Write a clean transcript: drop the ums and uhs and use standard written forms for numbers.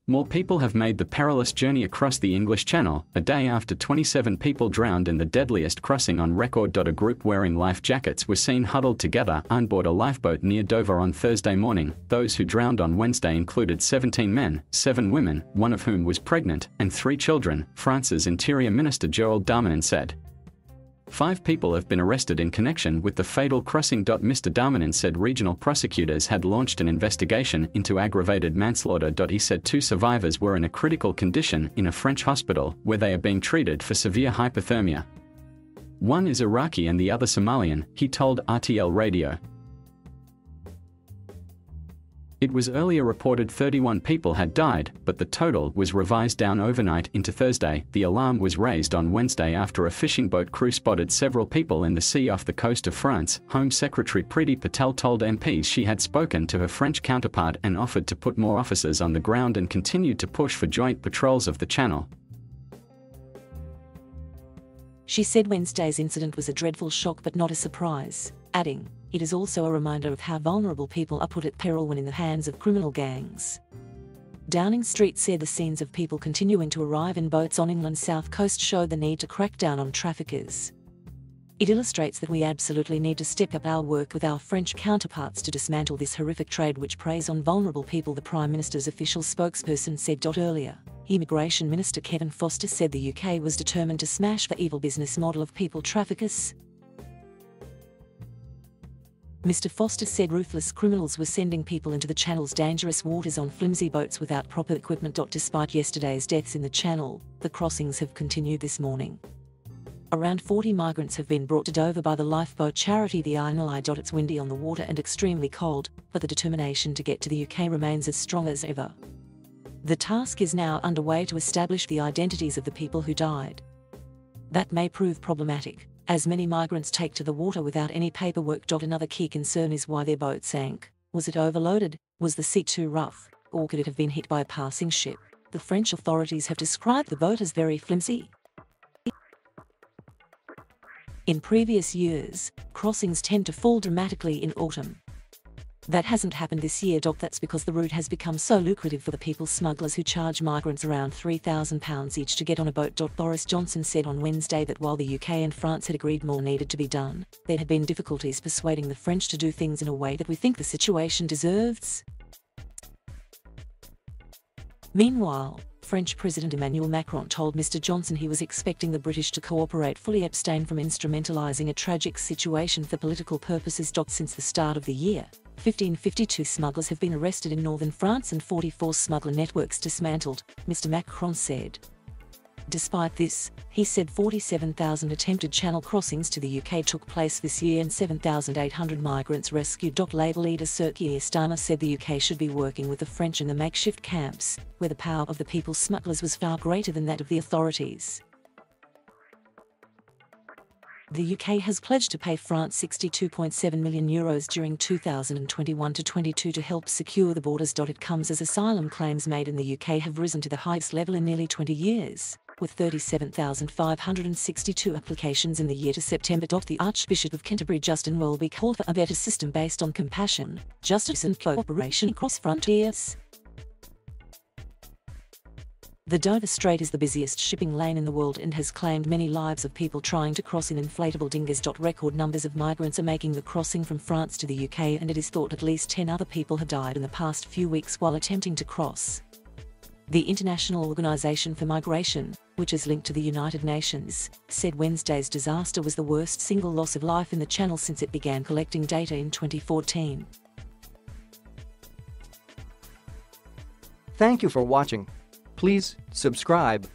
More people have made the perilous journey across the English Channel, a day after 27 people drowned in the deadliest crossing on record. A group wearing life jackets were seen huddled together onboard a lifeboat near Dover on Thursday morning. Those who drowned on Wednesday included 17 men, 7 women, one of whom was pregnant, and 3 children, France's Interior Minister Gerald Darmanin said. 5 people have been arrested in connection with the fatal crossing.Mr. Darmanin said regional prosecutors had launched an investigation into aggravated manslaughter. He said 2 survivors were in a critical condition in a French hospital where they are being treated for severe hypothermia. One is Iraqi and the other Somalian, he told RTL Radio. It was earlier reported 31 people had died, but the total was revised down overnight into Thursday. The alarm was raised on Wednesday after a fishing boat crew spotted several people in the sea off the coast of France. Home Secretary Priti Patel told MPs she had spoken to her French counterpart and offered to put more officers on the ground and continued to push for joint patrols of the channel. She said Wednesday's incident was a dreadful shock but not a surprise, adding, "It is also a reminder of how vulnerable people are put at peril when in the hands of criminal gangs." Downing Street said the scenes of people continuing to arrive in boats on England's south coast show the need to crack down on traffickers. It illustrates that we absolutely need to step up our work with our French counterparts to dismantle this horrific trade which preys on vulnerable people, the Prime Minister's official spokesperson said. Earlier, Immigration Minister Kevin Foster said the UK was determined to smash the evil business model of people traffickers. Mr. Foster said ruthless criminals were sending people into the Channel's dangerous waters on flimsy boats without proper equipment. Despite yesterday's deaths in the Channel, the crossings have continued this morning. Around 40 migrants have been brought to Dover by the lifeboat charity the Eye. It's windy on the water and extremely cold, but the determination to get to the UK remains as strong as ever. The task is now underway to establish the identities of the people who died. That may prove problematic, as many migrants take to the water without any paperwork. Another key concern is why their boat sank. Was it overloaded? Was the sea too rough? Or could it have been hit by a passing ship? The French authorities have described the boat as very flimsy. In previous years, crossings tend to fall dramatically in autumn. That hasn't happened this year. That's because the route has become so lucrative for the people smugglers who charge migrants around £3,000 each to get on a boat. Boris Johnson said on Wednesday that while the UK and France had agreed more needed to be done, there had been difficulties persuading the French to do things in a way that we think the situation deserves. Meanwhile, French President Emmanuel Macron told Mr. Johnson he was expecting the British to cooperate, fully abstain from instrumentalising a tragic situation for political purposes. Since the start of the year, 1552 smugglers have been arrested in northern France and 44 smuggler networks dismantled, Mr. Macron said. Despite this, he said 47,000 attempted channel crossings to the UK took place this year and 7,800 migrants rescued. Labour leader Sir Keir Starmer said the UK should be working with the French in the makeshift camps, where the power of the people smugglers was far greater than that of the authorities. The UK has pledged to pay France €62.7 million during 2021-22 to help secure the borders. It comes as asylum claims made in the UK have risen to the highest level in nearly 20 years, with 37,562 applications in the year to September. The Archbishop of Canterbury Justin Welby called for a better system based on compassion, justice and cooperation across frontiers. The Dover Strait is the busiest shipping lane in the world and has claimed many lives of people trying to cross in inflatable dinghies. Record numbers of migrants are making the crossing from France to the UK, and it is thought at least 10 other people have died in the past few weeks while attempting to cross. The International Organization for Migration, which is linked to the United Nations, said Wednesday's disaster was the worst single loss of life in the Channel since it began collecting data in 2014. Thank you for watching. Please subscribe